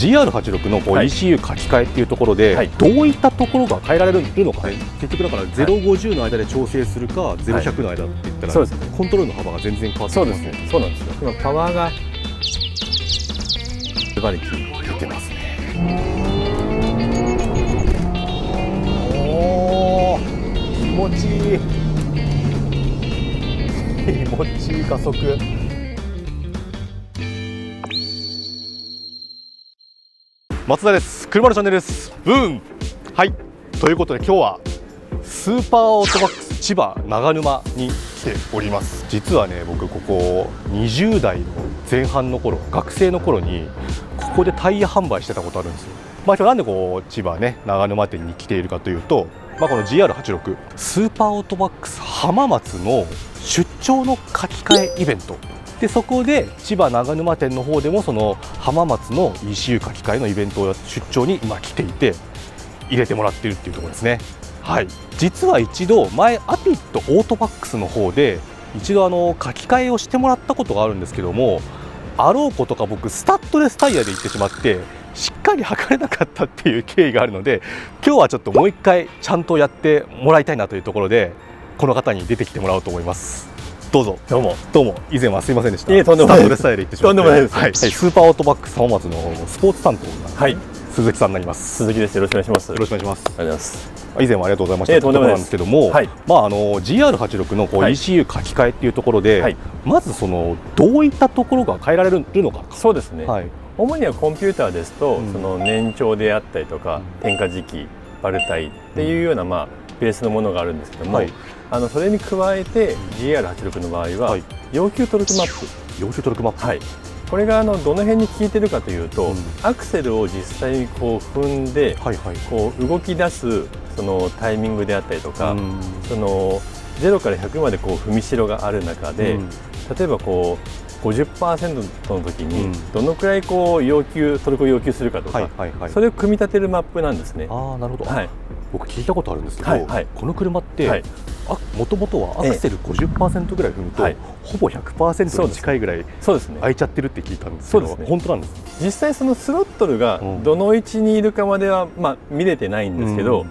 GR86 のECU 書き換えっていうところで、どういったところが変えられるのか、結局だから050の間で調整するか0100の間って言ったら、コントロールの幅が全然変わってきますね。そうなんですよ。今パワーが馬力出てますね。おー、気持ちいい気持ちいい加速。松田です。車のチャンネルです。ブーン。はい、ということで今日はスーパーオートバックス千葉長沼に来ております。実はね、僕ここ20代の前半の頃、学生の頃にここでタイヤ販売してたことあるんですよ。今日なんでこう千葉ね長沼店に来ているかというと、この GR86 スーパーオートバックス浜松の出張の書き換えイベントで、そこで千葉長沼店の方でもその浜松の ECU 書き換えのイベントを出張に今来ていて入れてもらっているっていうところですね。はい、実は一度前アピットオートバックスの方で一度書き換えをしてもらったことがあるんですけども、あろうことか僕スタッドレスタイヤで行ってしまってしっかり測れなかったっていう経緯があるので、今日はちょっともう一回ちゃんとやってもらいたいなというところでこの方に出てきてもらおうと思います。どうぞ。どうも以前はすいませんでした。とんでもないです。スタッドレスタイヤで行ってしまって。とんでもないです。はい、スーパーオートバックス浜松のスポーツ担当が、はい、鈴木さんになります。鈴木です。よろしくお願いします。よろしくお願いします。ありがとうございます。以前はありがとうございました。というところなんですけども、GR86 のECU 書き換えっていうところで、まずそのどういったところが変えられるのか。そうですね。はい、主にはコンピューターですと、その年長であったりとか、点火時期、バルタイっていうようなベースのものがあるんですけども、それに加えて GR86 の場合は要求トルクマップ。要求トルクマップ。はい。これがどの辺に効いてるかというと、アクセルを実際にこう踏んで、こう動き出すそのタイミングであったりとか、その0から100までこう踏みしろがある中で、例えばこう50% の時にどのくらいこうトルクを要求するかとか、それを組み立てるマップなんですね。ああ、なるほど。はい。僕聞いたことあるんですけど、この車ってもともとはアクセル 50% ぐらい踏むと、ほぼ 100% に近いぐらい開いちゃってるって聞いたんですけど、本当なんですか？実際そのスロットルがどの位置にいるかまでは見れてないんですけど、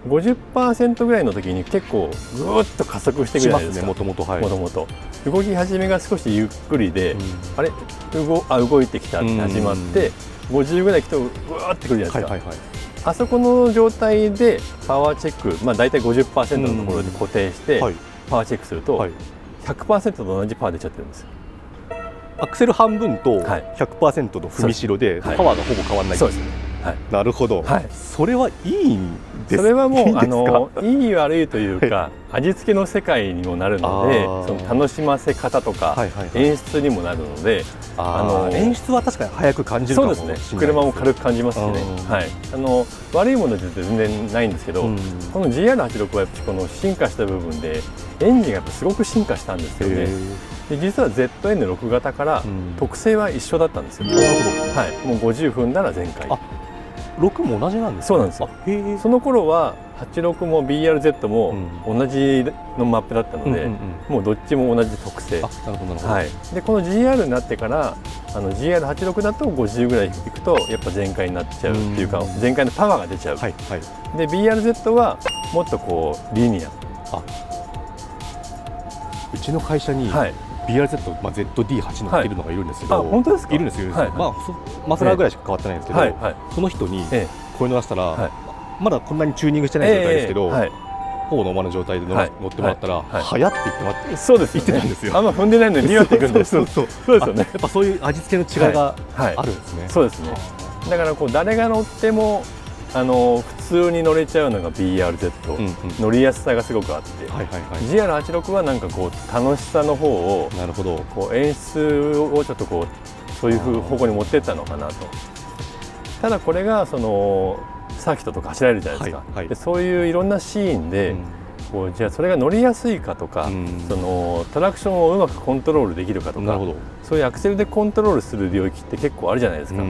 50% ぐらいの時に結構ぐーっと加速してくるじゃないですか。もともと動き始めが少しゆっくりで、あれ動いてきたって始まって、50ぐらい来てぐーってくるじゃないですか。あそこの状態でパワーチェック、大体 50% のところで固定してパワーチェックすると 100% と同じパワー出ちゃってるんですよ。アクセル半分と 100% の踏みしろでパワーがほぼ変わらない。そうですね。なるほど。それはいいんですか？それはもういい悪いというか、味付けの世界にもなるので、その楽しませ方とか演出にもなるので、演出は確かに早く感じるかもしれない。そうですね。車も軽く感じますしね。はい。悪いものって全然ないんですけど、この GR86 はやっぱりこの進化した部分でエンジンがやっぱすごく進化したんですよね。で実は ZN6 型から特性は一緒だったんですよ。はい。もう50踏んだら全開。6も同じなんですか？そうなんですよ。その頃は86も BRZ も同じのマップだったので、もうどっちも同じ特性。なるほど。はい。でこの GR になってからGR86 だと50ぐらいいくとやっぱ全開になっちゃうっていうか、全開のパワーが出ちゃう。で BRZ はもっとこうリニア。うちの会社に BRZ、ZD8 乗ってるのがいるんですけど、本当ですか？いるんですよ。マフラーぐらいしか変わってないんですけど、その人にこれ乗らせたら、まだこんなにチューニングしてない状態ですけど、ほぼノーマルの状態で乗ってもらったら、速って言ってもらって、言ってたんですよ。あんま踏んでないのにニューっていくんです。そうですよね。やっぱそういう味付けの違いがあるんですね。そうですね。だからこう誰が乗っても普通に乗れちゃうのが BRZ、乗りやすさがすごくあって、GR86 はなんかこう楽しさの方をこう演出をちょっとこうそういう方向に持っていったのかなと。ただこれがそのサーキットとか走られるじゃないですか。でそういういろんなシーンでこうじゃあそれが乗りやすいかとか、そのトラクションをうまくコントロールできるかとか、そういうアクセルでコントロールする領域って結構あるじゃないですか。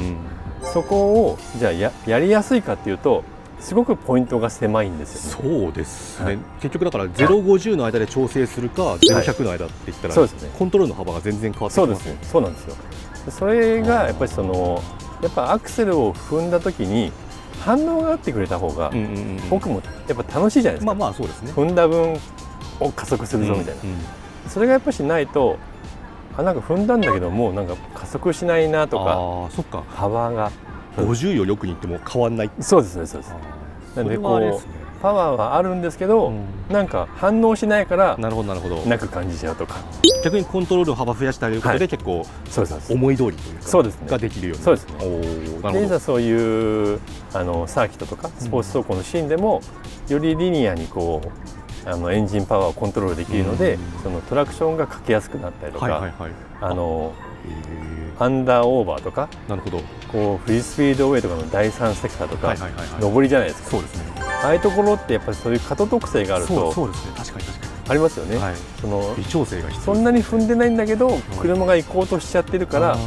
そこをじゃあ やりやすいかっていうとすごくポイントが狭いんですよね。そうですね。結局だから050の間で調整するか0100の間って言ったら、コントロールの幅が全然変わってきますね。そうなんですよ。それがやっぱりそのやっぱアクセルを踏んだ時に反応があってくれた方が僕もやっぱ楽しいじゃないですか。まあそうですね。踏んだ分を加速するぞみたいな、それがやっぱしないと、なんか踏んだんだけどもうなんか加速しないなとか、そっか、パワーが50より奥に行っても変わんない。そうですね、そうです。なのでこうパワーはあるんですけど、なんか反応しないからなく感じちゃうとか、逆にコントロールの幅増やしてあげることで結構思い通りというかができるように。そうですね。で、いざそういうサーキットとかスポーツ走行のシーンでもよりリニアにこうエンジンパワーをコントロールできるので、そのトラクションがかけやすくなったりとか、アンダーオーバーとか、こうフリースピードウェイとかの第3セクターとか上りじゃないですか。そうですね。ああいうところってやっぱりそういう過渡特性があると、そうですね、確かにありますよね。その微調整が必要。そんなに踏んでないんだけど車が行こうとしちゃってるから、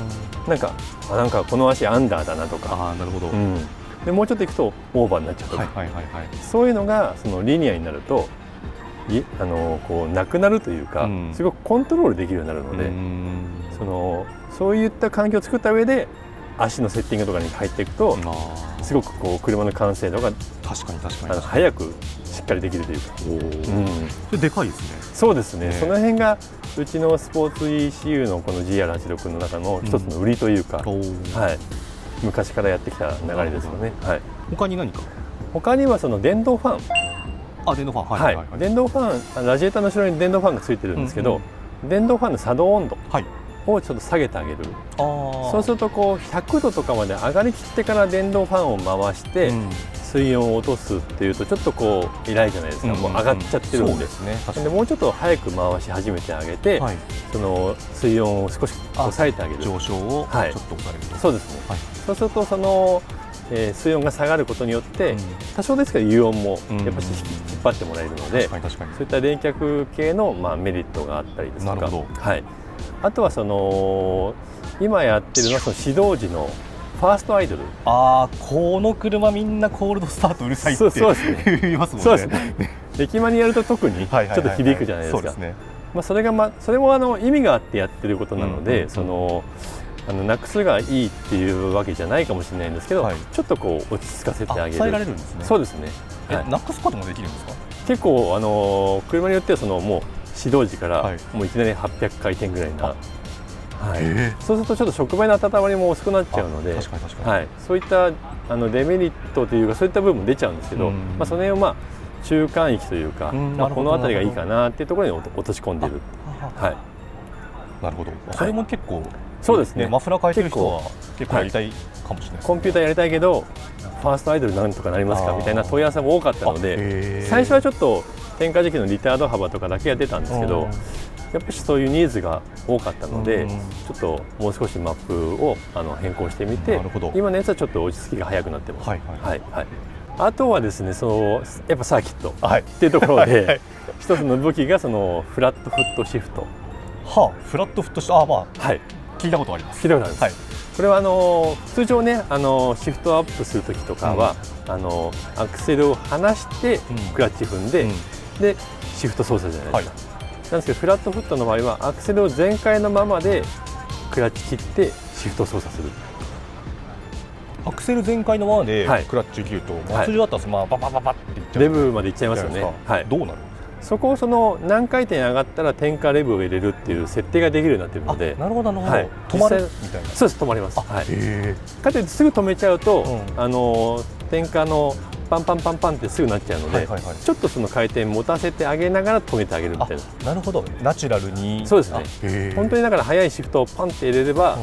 なんかこの足アンダーだなとか、でもうちょっと行くとオーバーになっちゃうとか、そういうのがそのリニアになるとこうなくなるというか、すごくコントロールできるようになるので、そういった環境を作った上で足のセッティングとかに入っていくと、すごくこう車の完成度が早くしっかりできるというか、それでかいですね。そうですね。その辺がうちのスポーツ ECU のこの GR86 の中の一つの売りというか、昔からやってきた流れですよね。他に何か？他にはその電動ファン。電動ファン。はい。電動ファン、ラジエーターの後ろに電動ファンがついてるんですけど、電動ファンの作動温度をちょっと下げてあげる。そうするとこう100度とかまで上がりきってから電動ファンを回して水温を落とすっていうと、ちょっとこう偉いじゃないですか。もう上がっちゃってるんで、でもうちょっと早く回し始めてあげて、その水温を少し抑えてあげる。上昇をちょっと抑える。そうですね。そうするとその水温が下がることによって、多少ですけど油温もやっぱり引っ張ってもらえるので、そういった冷却系のメリットがあったりですとか、あとはその今やってるのはその始動時のファーストアイドル。この車みんなコールドスタートうるさいって言いますもんね。そうですね。駅間にやると特にちょっと響くじゃないですか。それも意味があってやってることなので、なくすがいいっていうわけじゃないかもしれないんですけど、ちょっとこう落ち着かせてあげる。抑えられるんですね。そうですね。なくすこともできるんですか？結構車によってはもう始動時からもういきなり800回転ぐらいな。そうするとちょっと触媒の温まりも遅くなっちゃうので、そういったデメリットというかそういった部分も出ちゃうんですけど、その辺を中間域というか、この辺りがいいかなっていうところに落とし込んでる。なるほど。それも結構そうですね。マフラー変えてる人は結構やりたいかもしれない。コンピューターやりたいけどファーストアイドルなんとかなりますかみたいな問い合わせも多かったので、最初はちょっと点火時期のリタード幅とかだけが出たんですけど、やっぱりそういうニーズが多かったので、ちょっともう少しマップを変更してみて、今のやつはちょっと落ち着きが早くなってます。あとはですね、やっぱサーキットっていうところで一つの武器がそのフラットフットシフト。フラットフットシフト、聞いたことあります。聞いたことあります。これは通常ね、シフトアップするときとかは、アクセルを離してクラッチ踏んで、でシフト操作じゃないですか。なんですけどフラットフットの場合はアクセルを全開のままでクラッチ切ってシフト操作する。アクセル全開のままでクラッチ切ると、通常だったらババババっていっちゃう。レブまでいっちゃいますよね。どうなる？そこを何回転上がったら点火レブを入れるっていう設定ができるようになっているので。なるほどなるほど。止まるみたいな。そうです、止まります。かといってすぐ止めちゃうと、点火のパンパンパンパンってすぐなっちゃうので、ちょっとその回転持たせてあげながら止めてあげるみたいな。なるほど。ナチュラルに。そうですね。本当にだから速いシフトをパンって入れれば、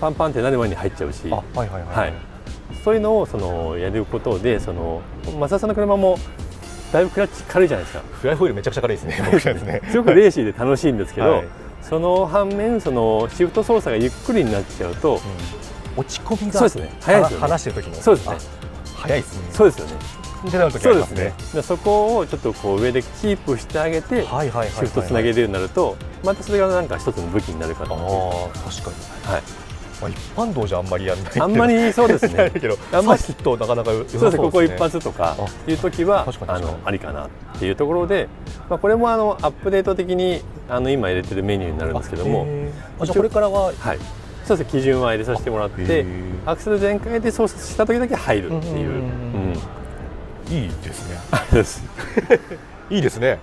パンパンってなる前に入っちゃうし。そういうのをやることで、増田さんの車もだいぶクラッチ軽いじゃないですか。フライホイールめちゃくちゃ軽いですね。すごくレーシーで楽しいんですけど、その反面シフト操作がゆっくりになっちゃうと落ち込みがそうですね。早いですよね。離してる時も。そうですね。早いですね。そうですよね。そうですね。そこをちょっとこう上でキープしてあげてシフトつなげるようになると、またそれがなんか一つの武器になるかと思って。確かに。一般道じゃあんまりやらない。あんまりそうですね。あんまりヒットなかなか良さそうですね。そうです。ここ一発とかいう時はありかなっていうところで、これもアップデート的に今入れてるメニューになるんですけども、じゃあこれからはそうです、基準は入れさせてもらって、アクセル全開で操作した時だけ入るっていう。いいですね。いいですね。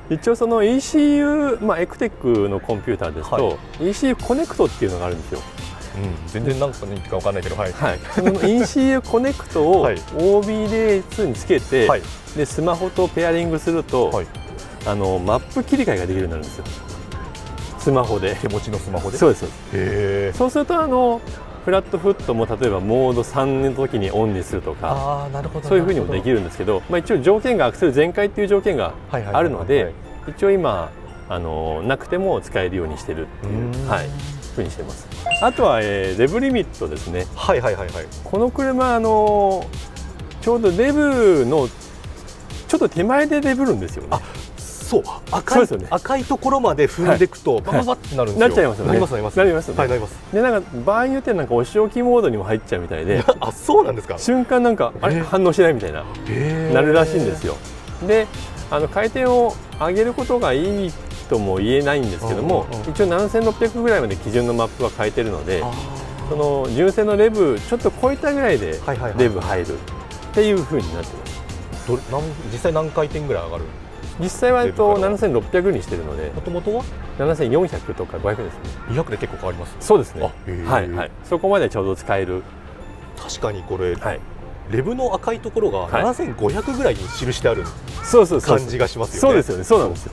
一応その ECU、エクテックのコンピューターですと、ECU コネクトっていうのがあるんですよ。全然何か何か分かんないけど、その ECU コネクトを OBD2 につけて、でスマホとペアリングすると、マップ切り替えができるようになるんですよ。スマホで。手持ちのスマホで。そうです。そうするとフラットフットも例えばモード3の時にオンにするとか、そういうふうにもできるんですけど、一応条件がアクセル全開っていう条件があるので、一応今なくても使えるようにしてるっていうふうにしてます。あとはレブリミットですね。この車ちょうどレブのちょっと手前でレブるんですよね。そう赤いところまで踏んでいくとバババってなるんですよ。なっちゃいますよね。なりますなりますで、なんか場合によってはお仕置きモードにも入っちゃうみたいでそうなんですか。瞬間なんか反応しないみたいななるらしいんですよ。で回転を上げることがいいとも言えないんですけども、一応7600ぐらいまで基準のマップは変えてるので、その純正のレブちょっと超えたぐらいでレブ入るっていうふうになってます。実際何回転ぐらい上がる？実際は7600にしてるので、もともとは7400とか500ですね。200で結構変わります。そうですね。そこまでちょうど使える。確かにこれ、レブの赤いところが7500ぐらいに印してある感じがしますよね。そうですよね。そうなんですよ。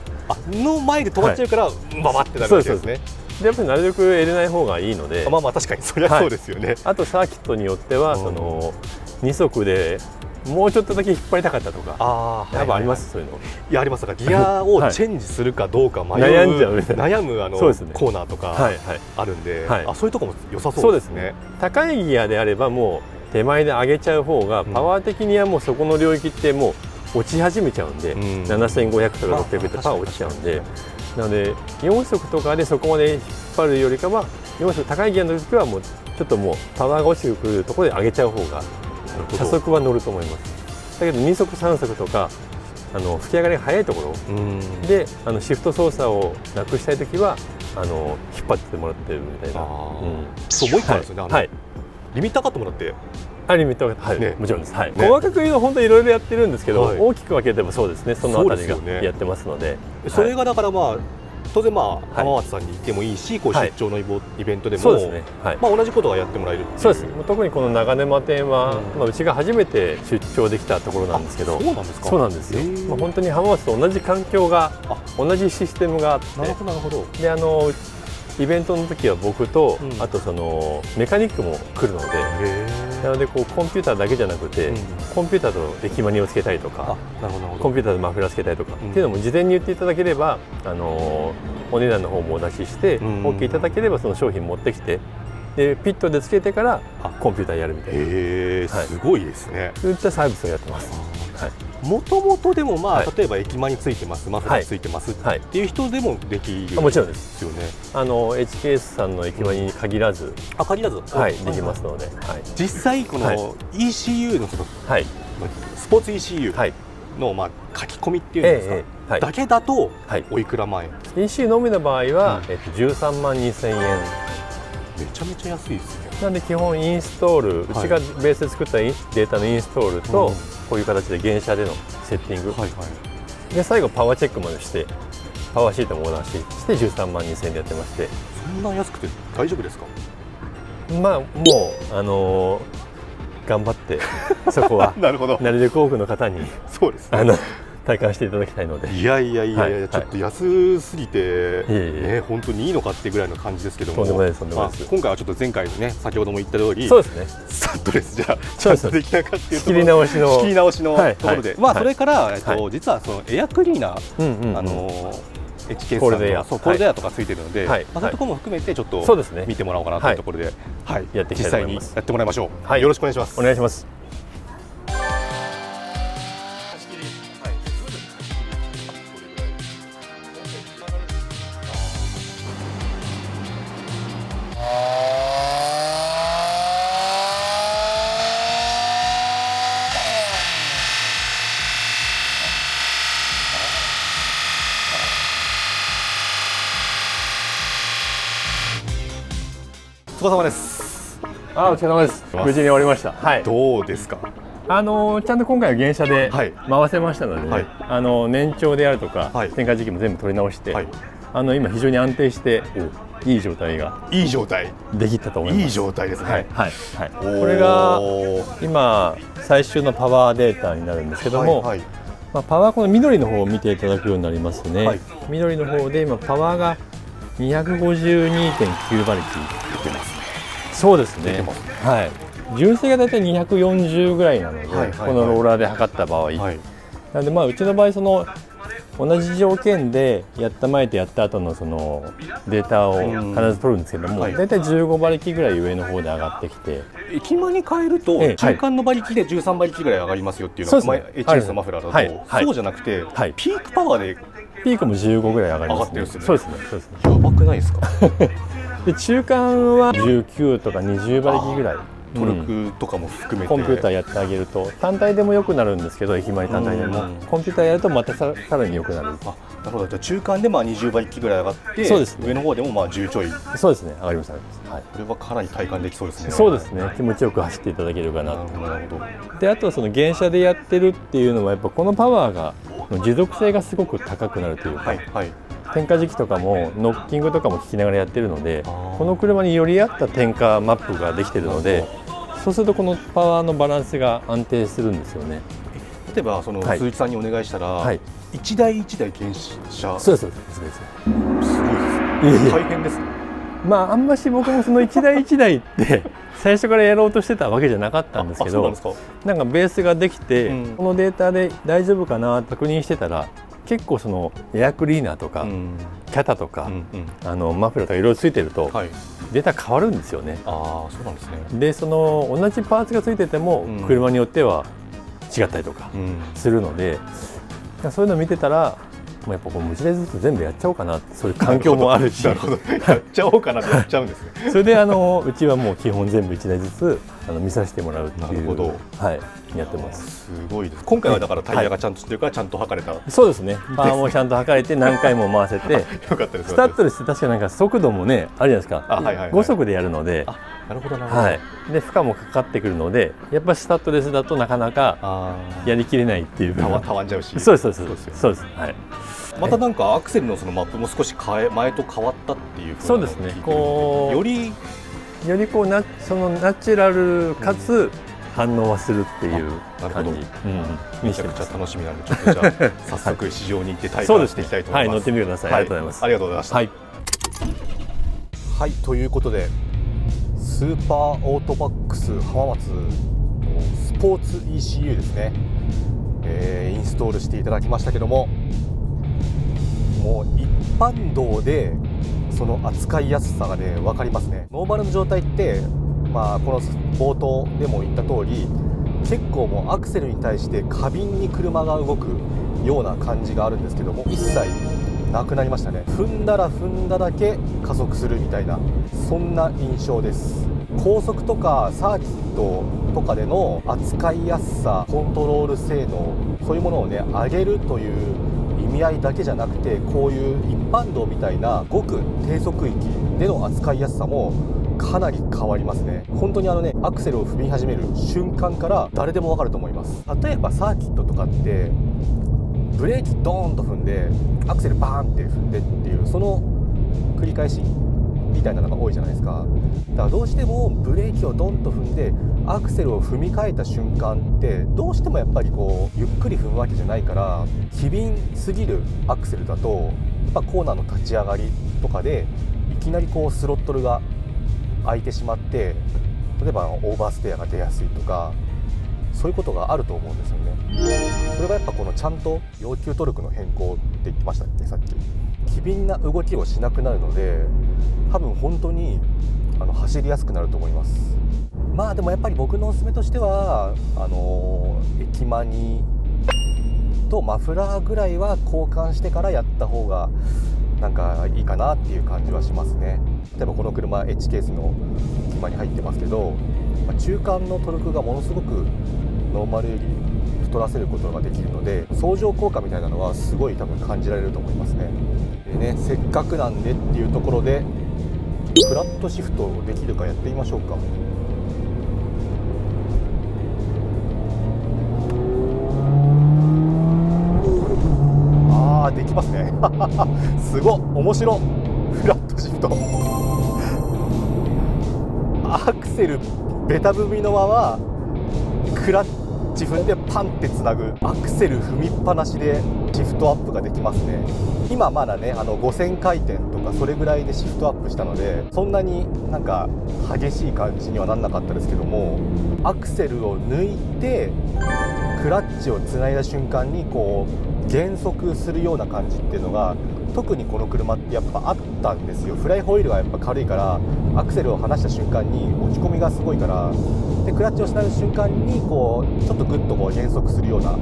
の前で止まっちゃうからババってなるわけですね。でやっぱりなるべく入れない方がいいので、確かにそりゃそうですよね。あとサーキットによっては2速でもうちょっとだけ引っ張りたかったとか、やっぱあります。そういうの。いや、あります。だからギアをチェンジするかどうか悩んじゃうみたいな、悩むコーナーとかあるんで、そういうとこも良さそうですね。高いギアであればもう手前で上げちゃう方がパワー的にはもうそこの領域ってもう落ち始めちゃうんで、7500とか600とか落ちちゃうんで、なので4速とかでそこまで引っ張るよりかは4速高いギアの時はもうちょっともうパワーが落ちてくるところで上げちゃう方が車速は乗ると思います。だけど2速3速とか吹き上がりが速いところでシフト操作をなくしたい時は引っ張ってもらってるみたいな。そうもう一個あるんですよね。リミッターカットもらって。リミッターカット、もちろんです。細かく言うと本当にいろいろやってるんですけど、大きく分けてもそうですね。そのあたりがやってますので、それがだから当然浜松さんに行ってもいいし、出張のイベントでも同じことがやってもらえる。そうです。特にこの長沼店はうちが初めて出張できたところなんですけど、そうなんですか。そうなんですよ。本当に浜松と同じ環境が同じシステムがあって、なるほど。でイベントの時は僕と、あとそのメカニックも来るので、なのでコンピューターだけじゃなくて、コンピューターと駅マニをつけたいとか、コンピューターとマフラーつけたいとか、っていうのも事前に言っていただければお値段の方もお出しして OK いただければその商品持ってきて、でピットでつけてからコンピューターやるみたいな。すごいですね。そういったサービスをやってます。もともとでも例えば駅マについてます、マフラーついてますっていう人でもできる。もちろんですよね。HKS さんの駅マに限らず、できますので、実際この ECU のスポーツ ECU の書き込みっていうんですか、だけだとおいくら万円？ECU のみの場合は13万2000円。めちゃめちゃ安いですね。なんで基本インストール、うちがベースで作ったデータのインストールと、こういう形で原車でのセッティング、で最後パワーチェックまでしてパワーシートもお出しして13万2000円でやってまして。そんな安くて大丈夫ですか？もう頑張ってそこはなるべく多くの方にそうですね、体感していただきたいので。いやちょっと安すぎて本当にいいのかっていうぐらいの感じですけども、今回はちょっと前回ね、先ほども言った通り、そうですね、スタッドレスじゃちゃんとできなかっていうところ、仕切り直しのところで、それから実はそのエアクリーナーHKS コールドエアとかついてるので、そういうところも含めてちょっと見てもらおうかなというところで、実際にやってもらいましょう。よろしくお願いします。お願いします。疲れ様です。お疲れ様です。無事に終わりました。はい。どうですか？ちゃんと今回は原車で回せましたので、ね、燃長であるとか、点火時期も全部取り直して、今非常に安定していい状態ができたと思います。いい状態ですね。これが今最終のパワーデータになるんですけども、パワーこの緑の方を見ていただくようになりますね。緑の方で今パワーが 252.9 馬力出てますね。そうですね。はい。純正がだいたい240ぐらいなので、このローラーで測った場合、なのでうちの場合その同じ条件でやった前とやった後のそのデータを必ず取るんですけども、だいたい15馬力ぐらい上の方で上がってきて、駅間に変えると中間の馬力で13馬力ぐらい上がりますよっていうのは HS のマフラーだとそうじゃなくてピークパワーでピークも15ぐらい上がりますね。そうですね。やばくないですか？で中間は19とか20馬力ぐらい。トルクとかも含めてコンピューターやってあげると単体でも良くなるんですけど、駅前単体でもコンピューターやるとまたさらに良くなる。なるほど。じゃあ中間で20馬力ぐらい上がって、そうです、ね、上の方でも10ちょい。そうですね、上がります。これはかなり体感できそうですね。そうですね、気持ちよく走っていただけるかなと。なるほど。であとはその原車でやってるっていうのはやっぱこのパワーが持続性がすごく高くなるというか、点火時期とかもノッキングとかも聞きながらやってるので、この車により合った点火マップができてるので、そうするとこのパワーのバランスが安定するんですよね。例えばその鈴木さんにお願いしたら、一台一台検車。そうです。すごいですね。大変ですね。あんまし僕もその一台一台って最初からやろうとしてたわけじゃなかったんですけど、なんかベースができて、このデータで大丈夫かなって確認してたら、結構そのエアクリーナーとかキャタとかマフラーとかいろいろついてるとデータ変わるんですよね。そうなんですね。でその同じパーツがついてても車によっては違ったりとかするので、そういうのを見てたらやっぱこう1台ずつ全部やっちゃおうかなって、そういう環境もあるし、なるほど、やっちゃおうかなってやっちゃうんですね。それでうちはもう基本全部1台ずつ見させてもらうっていう。なるほど。やってます。すごいです。今回はだからタイヤがちゃんとしてるからちゃんと測れた。そうですね。パワーもちゃんと測れて何回も回せて。よかったです。スタッドレスって確かなんか速度もねあるじゃないですか。5速でやるので。なるほどなるほど。で負荷もかかってくるので、やっぱりスタッドレスだとなかなかやりきれないっていう。たわんじゃうし。そうです。またなんかアクセルのそのマップも少し前と変わったっていう。そうですね。よりこうそのナチュラルかつ反応はするっていう感じ。めちゃくちゃ楽しみなので、ちょっとじゃあ早速市場に行って体感していきたいと思います。乗ってみてください。ありがとうございます。ありがとうございました。はい、ということでスーパーオートバックス浜松のスポーツ ECU ですね、インストールしていただきましたけども、もう一般道でその扱いやすさがね分かりますね。ノーマルの状態ってこの冒頭でも言った通り、結構もうアクセルに対して過敏に車が動くような感じがあるんですけども、一切なくなりましたね。踏んだら踏んだだけ加速するみたいな、そんな印象です。高速とかサーキットとかでの扱いやすさ、コントロール性能、そういうものをね上げるという意味合いだけじゃなくて、こういう一般道みたいなごく低速域での扱いやすさもかなり変わりますね。本当にアクセルを踏み始める瞬間から誰でも分かると思います。例えばサーキットとかってブレーキドーンと踏んでアクセルバーンって踏んでっていう、その繰り返しみたいなのが多いじゃないですか。だからどうしてもブレーキをドンと踏んでアクセルを踏み替えた瞬間ってどうしてもやっぱりこうゆっくり踏むわけじゃないから、機敏すぎるアクセルだとやっぱコーナーの立ち上がりとかでいきなりこうスロットルが開いてしまって、例えばオーバーステアが出やすいとか、そういうことがあると思うんですよね。それがやっぱこのちゃんと要求トルクの変更って言ってましたっけ、さっき。機敏な動きをしなくなるので、多分本当に走りやすくなると思います。でもやっぱり僕のおすすめとしては駅マニとマフラーぐらいは交換してからやった方がなんかいいかなっていう感じはしますね。例えばこの車 H ケースの駅マに入ってますけど、中間のトルクがものすごくノーマルより太らせることができるので、相乗効果みたいなのはすごい多分感じられると思いますね。でね、せっかくなんでっていうところでフラットシフトできるかやってみましょうか。できますねすごっ、面白フラットシフトアクセルベタ踏みのままクラッチ踏んでパンってつなぐ、アクセル踏みっぱなしでシフトアップができますね。今まだね5000回転とかそれぐらいでシフトアップしたので、そんなになんか激しい感じにはなんなかったですけども、アクセルを抜いてクラッチをつないだ瞬間にこう減速するような感じっていうのが特にこの車ってやっぱあったんですよ。フライホイールがやっぱ軽いからアクセルを離した瞬間に落ち込みがすごいから、でクラッチをつなぐ瞬間にこうちょっとグッとこう減速するような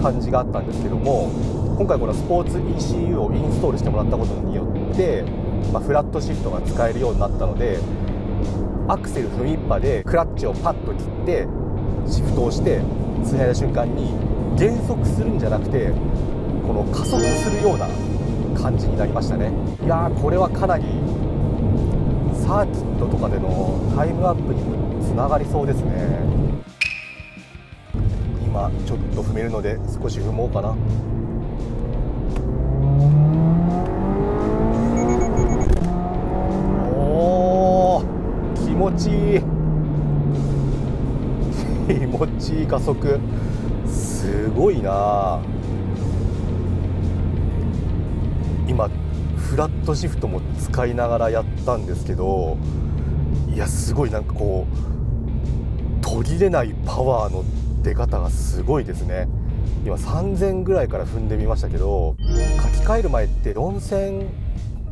感じがあったんですけども、今回このスポーツ ECU をインストールしてもらったことによって、フラットシフトが使えるようになったので、アクセル踏みっぱでクラッチをパッと切ってシフトをしてつないだ瞬間に減速するんじゃなくてこの加速するような感じになりましたね。いやー、これはかなりサーキットとかでのタイムアップにもつながりそうですね。今ちょっと踏めるので少し踏もうかな。おー、気持ちいい気持ちいい加速、すごいな。今フラットシフトも使いながらやったんですけど、いやすごいなんかこう途切れないパワーの出方がすごいですね。今3000ぐらいから踏んでみましたけど、書き換える前って4000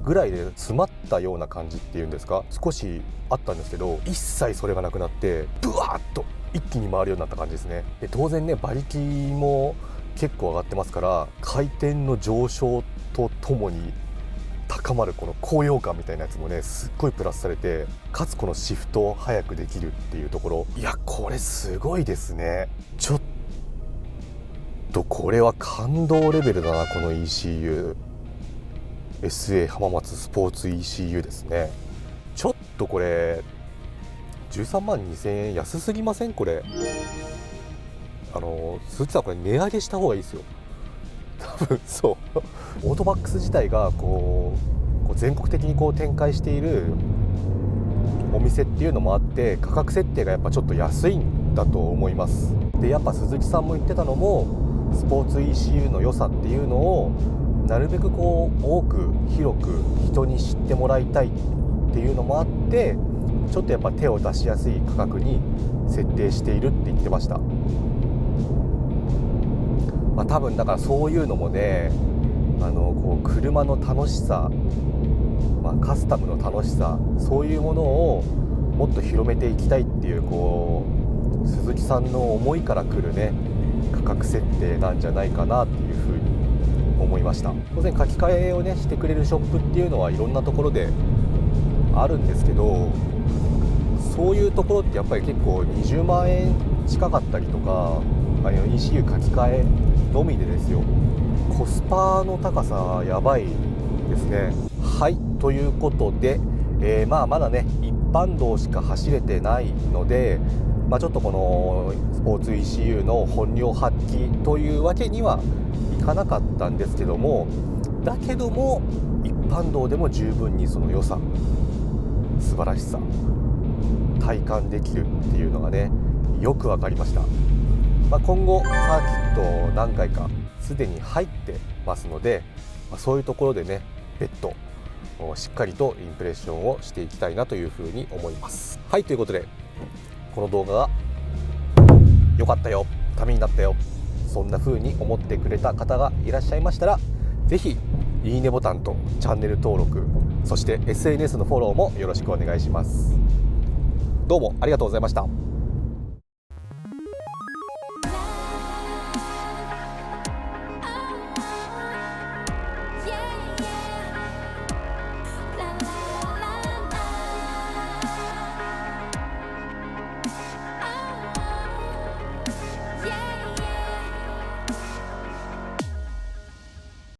ぐらいで詰まったような感じっていうんですか、少しあったんですけど一切それがなくなってブワーッと一気に回るようになった感じですね。で当然ね馬力も結構上がってますから、回転の上昇とともに高まるこの高揚感みたいなやつもねすっごいプラスされて、かつこのシフトを早くできるっていうところ、いやこれすごいですね。ちょっとこれは感動レベルだな、この ECU SA 浜松スポーツ ECU ですね。ちょっとこれ13万2000円安すぎません？これ鈴木さん、これ値上げした方がいいですよ多分。そうオートバックス自体がこう全国的にこう展開しているお店っていうのもあって、価格設定がやっぱちょっと安いんだと思います。でやっぱ鈴木さんも言ってたのも、スポーツ ECU の良さっていうのをなるべくこう多く広く人に知ってもらいたいっていうのもあって、ちょっとやっぱ手を出しやすい価格に設定しているって言ってました。多分だからそういうのもね、こう車の楽しさ、カスタムの楽しさ、そういうものをもっと広めていきたいっていう、こう鈴木さんの思いからくるね価格設定なんじゃないかなっていうふうに思いました。当然書き換えをねしてくれるショップっていうのはいろんなところであるんですけど、そういうところってやっぱり結構20万円近かったりとか、ECU 書き換えのみでですよ、コスパの高さやばいですね。はい、ということで、まだね一般道しか走れてないので、ちょっとこのスポーツ ECU の本領発揮というわけにはいかなかったんですけども、だけども一般道でも十分にその良さ、素晴らしさ体感できるっていうのがねよく分かりました。今後サーキット何回かすでに入ってますので、そういうところでね別途しっかりとインプレッションをしていきたいなというふうに思います。はい、ということでこの動画が良かったよ、ためになったよ、そんな風に思ってくれた方がいらっしゃいましたら、ぜひいいねボタンとチャンネル登録、そして SNS のフォローもよろしくお願いします。どうもありがとうございました。